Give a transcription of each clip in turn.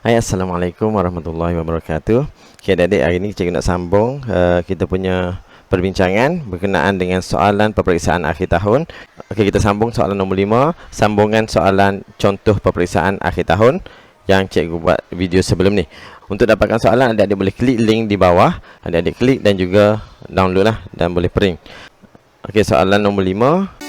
Hai, Assalamualaikum warahmatullahi wabarakatuh. Okay, adik-adik, hari ini cikgu nak sambung kita punya perbincangan berkenaan dengan soalan peperiksaan akhir tahun. Okey, kita sambung soalan nombor 5, sambungan soalan contoh peperiksaan akhir tahun yang cikgu buat video sebelum ni. Untuk dapatkan soalan, adik-adik boleh klik link di bawah, adik-adik klik dan juga download lah dan boleh print. Okey, soalan nombor 5.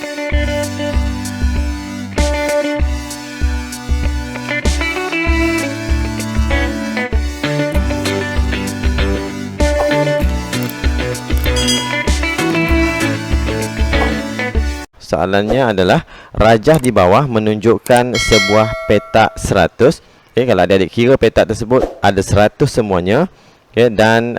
Soalannya adalah rajah di bawah menunjukkan sebuah petak 100. Okay, kalau adik-adik kira petak tersebut ada 100 semuanya, okay, dan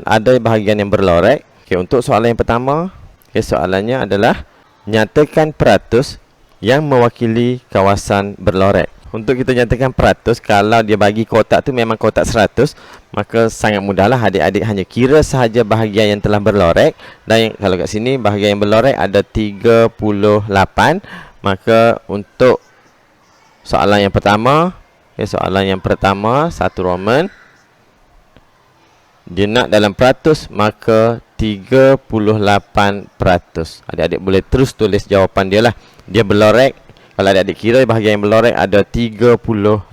ada bahagian yang berlorek. Okay, untuk soalan yang pertama, okay, soalannya adalah nyatakan peratus yang mewakili kawasan berlorek. Untuk kita nyatakan peratus, kalau dia bagi kotak tu memang kotak 100, maka sangat mudahlah, adik-adik hanya kira sahaja bahagian yang telah berlorek. Dan kalau kat sini bahagian yang berlorek ada 38. Maka untuk soalan yang pertama, soalan yang pertama satu Roman, dia nak dalam peratus, maka 38%. Adik-adik boleh terus tulis jawapan dia lah. Dia berlorek. Kalau adik-adik kira bahagian yang berlorek ada 38,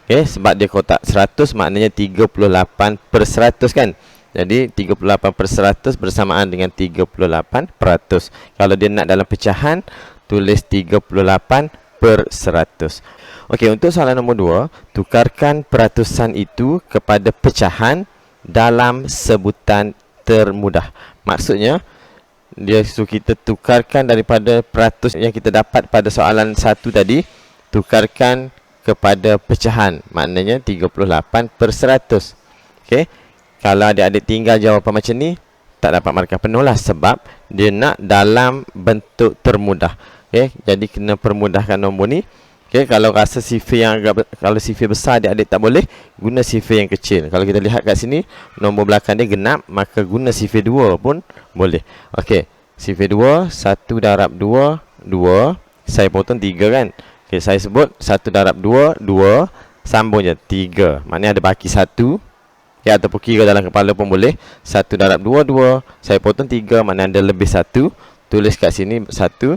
okay, sebab dia kotak 100, maknanya 38/100 kan. Jadi 38/100 bersamaan dengan 38%. Kalau dia nak dalam pecahan, tulis 38/100. Okey, untuk soalan nombor 2, tukarkan peratusan itu kepada pecahan dalam sebutan termudah. Maksudnya dia suruh kita tukarkan daripada peratus yang kita dapat pada soalan 1 tadi, tukarkan kepada pecahan, maknanya 38/100. Okey, kalau adik-adik tinggal jawapan macam ni, tak dapat markah penuh lah, sebab dia nak dalam bentuk termudah. Okey, jadi kena permudahkan nombor ni. Okey, kalau rasa sifir yang agak, kalau sifir besar adik-adik tak boleh, guna sifir yang kecil. Kalau kita lihat kat sini, nombor belakang dia genap, maka guna sifir 2 pun boleh. Okey, sifir 2, 1 darab 2, 2. Saya potong 3 kan. Okey, saya sebut 1 darab 2, 2. Sambung je 3. Maknanya ada baki 1. Okay, ataupun kira dalam kepala pun boleh. 1 darab 2, 2. Saya potong 3, maknanya ada lebih 1. Tulis kat sini 1.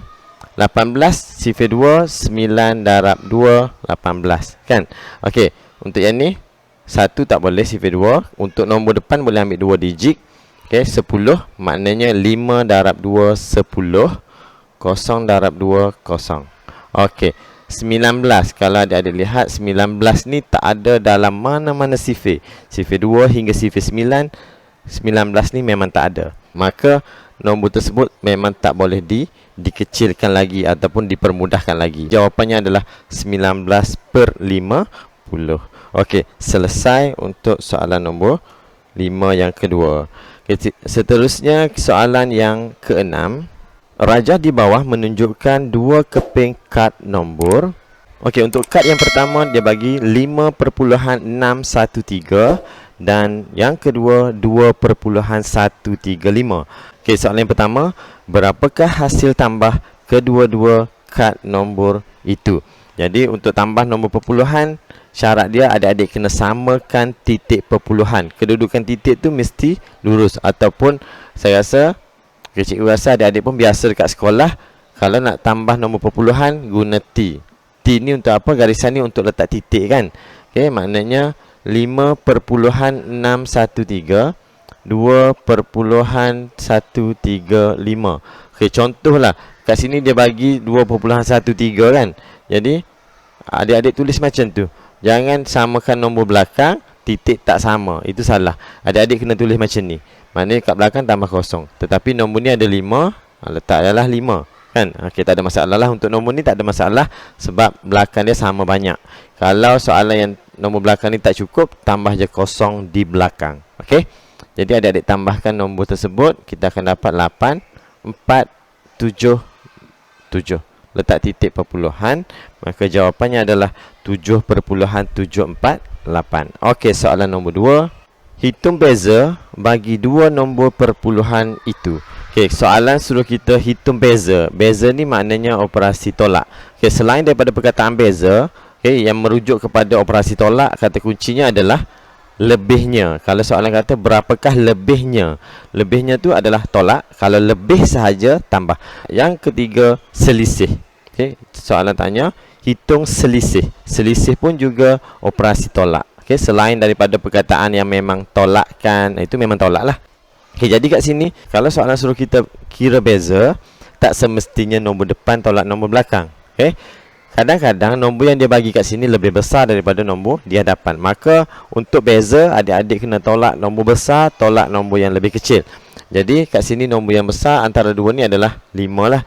18 sifir 2, 9 darab 2, 18 kan. Okey, untuk yang ni 1 tak boleh, sifir 2. Untuk nombor depan boleh ambil 2 digit. Okey, 10, maknanya 5 darab 2, 10. 0 darab 2, 0. Okey, 19. Kalau adik-adik lihat, 19 ni tak ada dalam mana-mana sifir. Sifir 2 hingga sifir 9. 19 ni memang tak ada. Maka nombor tersebut memang tak boleh dikecilkan lagi ataupun dipermudahkan lagi. Jawapannya adalah 19/50. Okey, selesai untuk soalan nombor 5 yang kedua. Okay, seterusnya soalan yang keenam. Rajah di bawah menunjukkan 2 keping kad nombor. Okey, untuk kad yang pertama dia bagi 5.613 dan yang kedua 2.135. Okey, soalan yang pertama, berapakah hasil tambah kedua-dua kad nombor itu? Jadi untuk tambah nombor perpuluhan, syarat dia adik-adik kena samakan titik perpuluhan. Kedudukan titik tu mesti lurus, ataupun saya rasa, okay, cikgu rasa adik-adik pun biasa dekat sekolah, kalau nak tambah nombor perpuluhan guna T. T ni untuk apa? Garisan ni untuk letak titik kan. Okey, maknanya 5.613, 2.135. Okey, contohlah kat sini dia bagi 2.13 kan. Jadi adik-adik tulis macam tu. Jangan samakan nombor belakang, titik tak sama. Itu salah. Adik-adik kena tulis macam ni. Maknanya kat belakang tambah kosong. Tetapi nombor ni ada 5, letak adalah 5 kan. Okey, tak ada masalah lah. Untuk nombor ni tak ada masalah, sebab belakang dia sama banyak. Kalau soalan yang nombor belakang ni tak cukup, tambah je kosong di belakang. Okey, jadi adik-adik tambahkan nombor tersebut, kita akan dapat 8477. Letak titik perpuluhan, maka jawapannya adalah 7.748. Okey, soalan nombor 2. Hitung beza bagi 2 nombor perpuluhan itu. Okey, soalan suruh kita hitung beza. Beza ni maknanya operasi tolak. Okey, selain daripada perkataan beza, Okey, yang merujuk kepada operasi tolak, kata kuncinya adalah lebihnya. Kalau soalan kata berapakah lebihnya? Lebihnya tu adalah tolak. Kalau lebih sahaja tambah. Yang ketiga, selisih. Okey, soalan tanya hitung selisih. Selisih pun juga operasi tolak. Okey, selain daripada perkataan yang memang tolakkan, itu memang tolak lah. Okey, jadi kat sini kalau soalan suruh kita kira beza, tak semestinya nombor depan tolak nombor belakang. Okey. Kadang-kadang nombor yang dia bagi kat sini lebih besar daripada nombor di hadapan. Maka untuk beza, adik-adik kena tolak nombor besar, tolak nombor yang lebih kecil. Jadi kat sini nombor yang besar antara dua ni adalah 5 lah.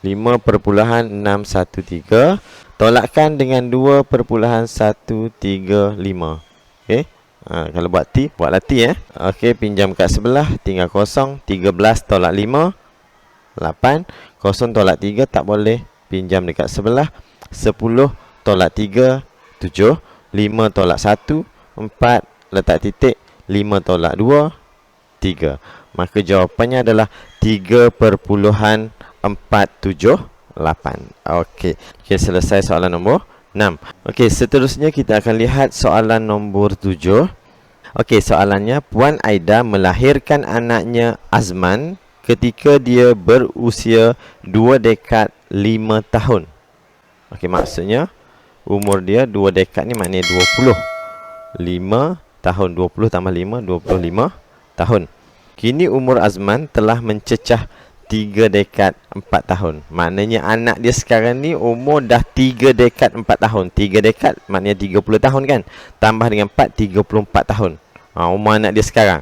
5.613 tolakkan dengan 2.135. Okey. Kalau buat T, buatlah T Okey, pinjam kat sebelah, tinggal kosong. 13 tolak 5, 8. Kosong tolak 3, tak boleh. Pinjam dekat sebelah. 10 tolak 3, 7. 5 tolak 1, 4. Letak titik. 5 tolak 2, 3. Maka jawapannya adalah 3.478. Okey. Okay, selesai soalan nombor 6. Okey, seterusnya kita akan lihat soalan nombor 7. Okey, soalannya, Puan Aida melahirkan anaknya Azman ketika dia berusia 2 dekad 5 tahun. Okey, maksudnya umur dia 2 dekad ni maknanya 20. 5 tahun, 20 tambah 5, 25 tahun. Kini umur Azman telah mencecah 3 dekad 4 tahun. Maknanya anak dia sekarang ni umur dah 3 dekad 4 tahun. 3 dekad maknanya 30 tahun kan. Tambah dengan 4, 34 tahun. Umur anak dia sekarang.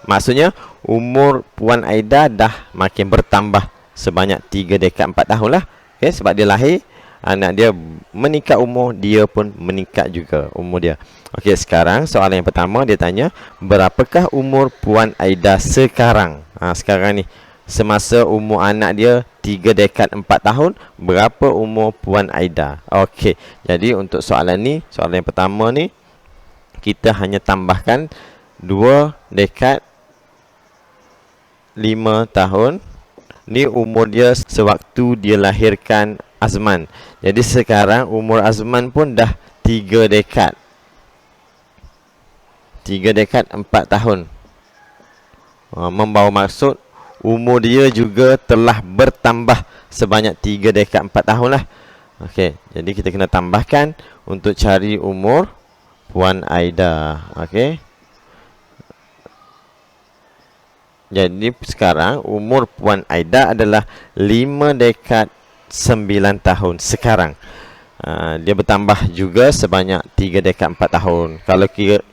Maksudnya umur Puan Aida dah makin bertambah sebanyak 3 dekad 4 tahun lah. Okay, sebab dia lahir, anak dia meningkat umur, dia pun meningkat juga umur dia. Okey, sekarang soalan yang pertama dia tanya, berapakah umur Puan Aida sekarang? Sekarang ni, semasa umur anak dia 3 dekad 4 tahun, berapa umur Puan Aida? Okey, jadi untuk soalan ni, soalan yang pertama ni, kita hanya tambahkan 2 dekad 5 tahun. Ni umur dia sewaktu dia lahirkan Azman. Jadi sekarang umur Azman pun dah 3 dekad. 3 dekad 4 tahun. Membawa maksud umur dia juga telah bertambah sebanyak 3 dekad 4 tahun lah. Okey, jadi kita kena tambahkan untuk cari umur Puan Aida. Okey. Jadi sekarang umur Puan Aida adalah 5 dekad 9 tahun sekarang. Dia bertambah juga sebanyak 3 dekad 4 tahun.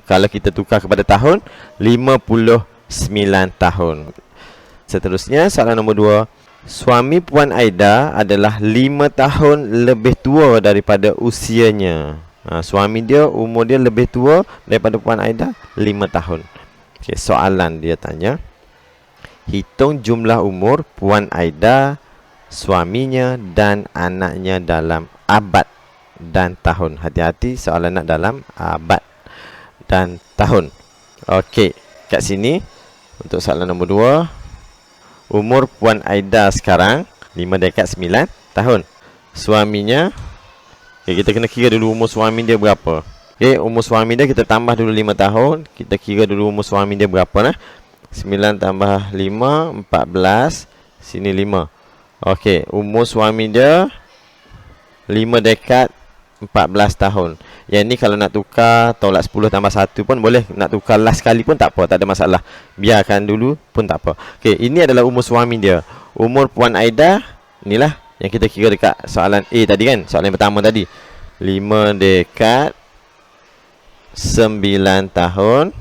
Kalau kita tukar kepada tahun, 59 tahun. Seterusnya soalan nombor 2. Suami Puan Aida adalah 5 tahun lebih tua daripada usianya. Suami dia, umur dia lebih tua daripada Puan Aida 5 tahun. Okay, soalan dia tanya, hitung jumlah umur Puan Aida, suaminya dan anaknya dalam abad dan tahun. Hati-hati soalan nak dalam abad dan tahun. Okey, kat sini untuk soalan nombor 2, umur Puan Aida sekarang 5 dekad 9 tahun. Suaminya, kita kena kira dulu umur suami dia berapa. Umur suami dia kita tambah dulu 5 tahun. Kita kira dulu umur suami dia berapa nah. 9 tambah 5, 14. Sini 5. Okey, umur suami dia 5 dekad 14 tahun. Yang ni kalau nak tukar tolak 10 tambah 1 pun boleh. Nak tukar last sekali pun tak apa, tak ada masalah. Biarkan dulu pun tak apa. Okey, ini adalah umur suami dia. Umur Puan Aida, inilah yang kita kira dekat soalan A tadi kan. Soalan yang pertama tadi, 5 dekad 9 tahun.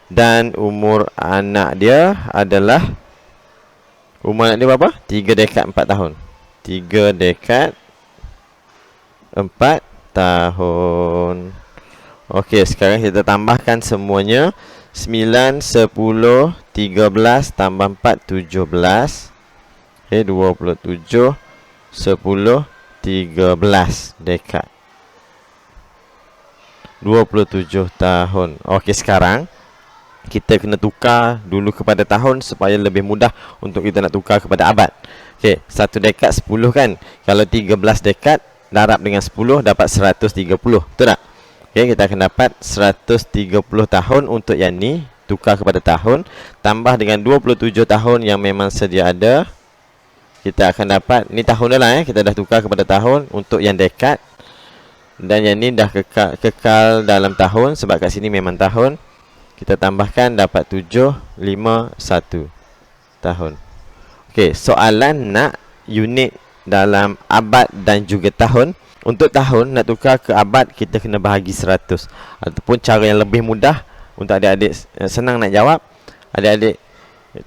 Dan umur anak dia adalah, umur anak dia berapa? 3 dekad 4 tahun. 3 dekad 4 tahun. Okey, sekarang kita tambahkan semuanya. 9, 10, 13 tambah 4, 17. Okey, 27, 10, 13 dekad. 27 tahun. Okey, sekarang kita kena tukar dulu kepada tahun supaya lebih mudah untuk kita nak tukar kepada abad. Okey, 1 dekad 10 kan. Kalau 13 dekad darab dengan 10 dapat 130. Betul tak? Okey, kita akan dapat 130 tahun untuk yang ni, tukar kepada tahun, tambah dengan 27 tahun yang memang sedia ada. Kita akan dapat, ni tahun dah lah kita dah tukar kepada tahun untuk yang dekad. Dan yang ni dah kekal dalam tahun sebab kat sini memang tahun. Kita tambahkan dapat 751 tahun. Okey, soalan nak unit dalam abad dan juga tahun. Untuk tahun nak tukar ke abad, kita kena bahagi 100. Ataupun cara yang lebih mudah untuk adik-adik senang nak jawab, adik-adik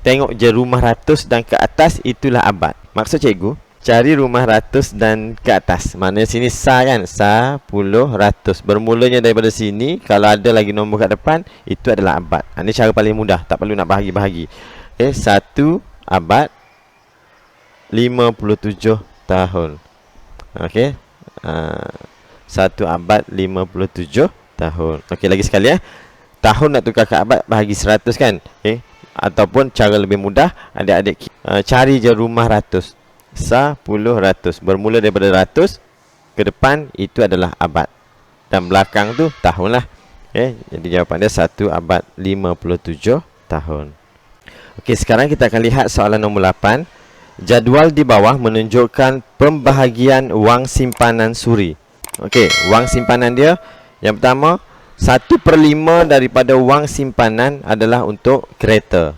tengok je rumah ratus dan ke atas, itulah abad. Maksud cikgu, cari rumah ratus dan ke atas. Maknanya sini sa kan, sa, puluh, ratus. Bermulanya daripada sini, kalau ada lagi nombor kat depan, itu adalah abad. Ini cara paling mudah, tak perlu nak bahagi-bahagi. Okay, 1 abad 57 tahun. Okey. 1 abad 57 tahun. Okey, lagi sekali tahun nak tukar ke abad, bahagi 100 kan. Okey. Ataupun cara lebih mudah, adik-adik cari je rumah ratus. 10 ratus. Bermula daripada ratus ke depan, itu adalah abad. Dan belakang tu tahun lah. Okey, jadi jawapan dia 1 abad 57 tahun. Okey, sekarang kita akan lihat soalan nombor 8. Jadual di bawah menunjukkan pembahagian wang simpanan suri. Okey, wang simpanan dia yang pertama, 1/5 daripada wang simpanan adalah untuk kereta.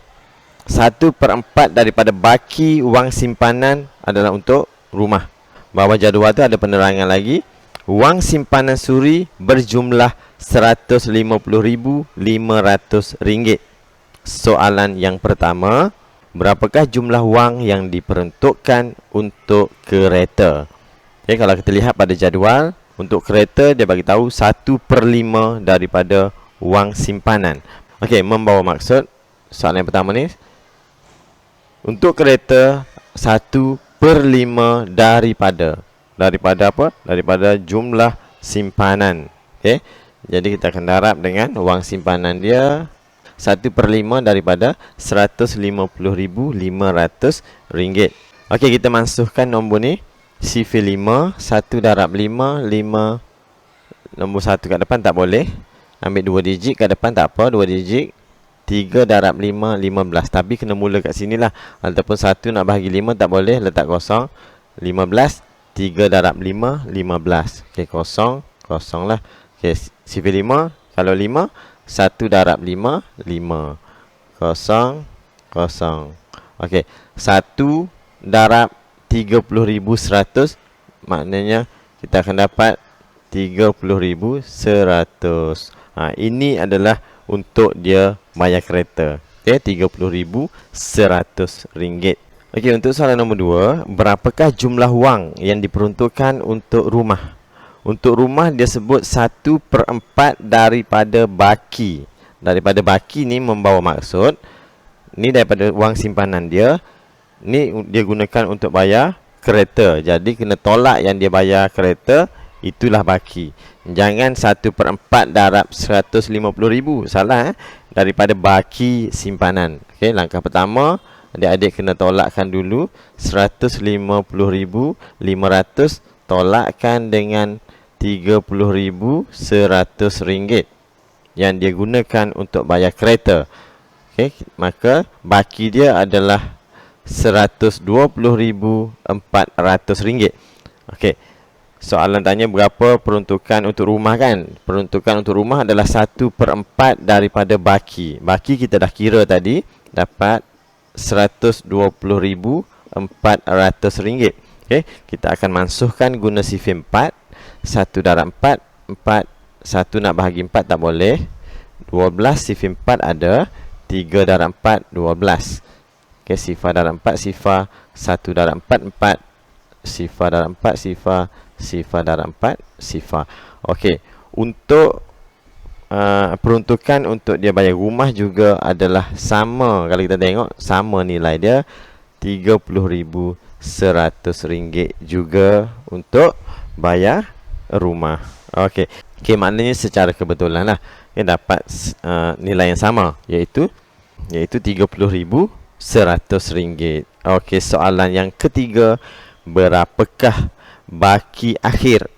1/4 daripada baki wang simpanan adalah untuk rumah. Bawah jadual tu ada penerangan lagi. Wang simpanan suri berjumlah RM150,500. Soalan yang pertama, berapakah jumlah wang yang diperuntukkan untuk kereta? Okay, kalau kita lihat pada jadual, untuk kereta dia bagi tahu 1/5 daripada wang simpanan. Okey, membawa maksud soalan yang pertama ni, untuk kereta 1/5 daripada apa? Daripada jumlah simpanan. Okey, jadi kita akan darab dengan wang simpanan dia 1/5 daripada RM150,500. Okey, kita masukkan nombor ni. Sifar 5, 1 darab 5, 5. Nombor 1 kat depan tak boleh. Ambil 2 digit kat depan tak apa, 2 digit. 3 darab 5, 15. Tapi kena mula kat sini lah. Ataupun 1 nak bahagi 5 tak boleh, letak kosong. 15, 3 darab 5, 15. Okey, kosong, kosong lah. Okey, sifar 5, kalau 5, 1 darab 5, 5. Kosong, kosong. Okey, 1 darab 30,100. Maknanya kita akan dapat 30,100. Ini adalah untuk dia bayar kereta. Okey, RM30,100. Okey, untuk soalan nombor 2, berapakah jumlah wang yang diperuntukkan untuk rumah? Untuk rumah dia sebut 1/4 daripada baki. Daripada baki ni membawa maksud, ni daripada wang simpanan dia, ni dia gunakan untuk bayar kereta. Jadi kena tolak yang dia bayar kereta, itulah baki. Jangan 1/4 darab 150,000. Salah daripada baki simpanan. Okey, langkah pertama, adik-adik kena tolakkan dulu 150,500 tolakkan dengan RM30,100 yang dia gunakan untuk bayar kereta. Okey, maka baki dia adalah RM120,400. Okey, soalan tanya berapa peruntukan untuk rumah kan? Peruntukan untuk rumah adalah 1/4 daripada baki. Baki kita dah kira tadi, dapat RM120,400. Okey, kita akan masukkan guna sifar 4. 1 darab 4, 4. 1 nak bahagi 4 tak boleh. 12 sifar 4 ada. 3 darab 4, 12. Okey, sifar darab 4, sifar. 1 darab 4, 4. Sifar darab 4, sifar. Sifar darab 4, sifar. Okey, untuk peruntukan untuk dia bayar rumah juga adalah sama. Kalau kita tengok, sama nilai dia, RM30,100 juga untuk bayar rumah. Okey, maknanya secara kebetulan lah dapat nilai yang sama, iaitu RM30,100. Okey, soalan yang ketiga, berapakah baki akhir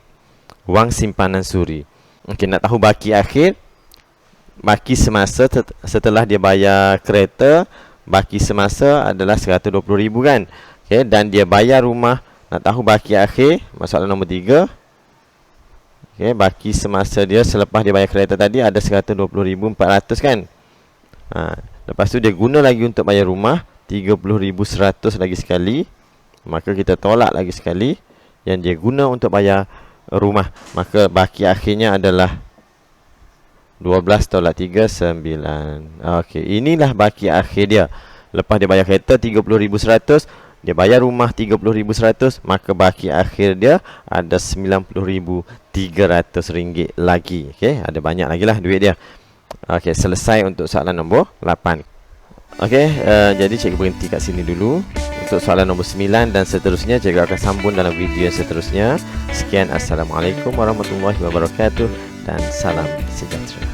wang simpanan suri. Okey, nak tahu baki akhir, baki semasa setelah dia bayar kereta, baki semasa adalah 120,000 kan. Okey, dan dia bayar rumah. Nak tahu baki akhir, masalah nombor 3. Okey, baki semasa dia selepas dia bayar kereta tadi ada 120,400 kan. Lepas tu dia guna lagi untuk bayar rumah 30,100 lagi sekali. Maka kita tolak lagi sekali yang dia guna untuk bayar rumah. Maka baki akhirnya adalah 12 tolak 3, 9. Okey, inilah baki akhir dia. Lepas dia bayar kereta 30,100, dia bayar rumah 30,100, maka baki akhir dia ada 90,300 ringgit lagi. Okey, ada banyak lagi lah duit dia. Okey, selesai untuk soalan nombor 8. Okey, jadi cikgu berhenti kat sini dulu. Untuk soalan nombor 9 dan seterusnya, cikgu akan sambung dalam video seterusnya. Sekian, Assalamualaikum warahmatullahi wabarakatuh dan salam sejahtera.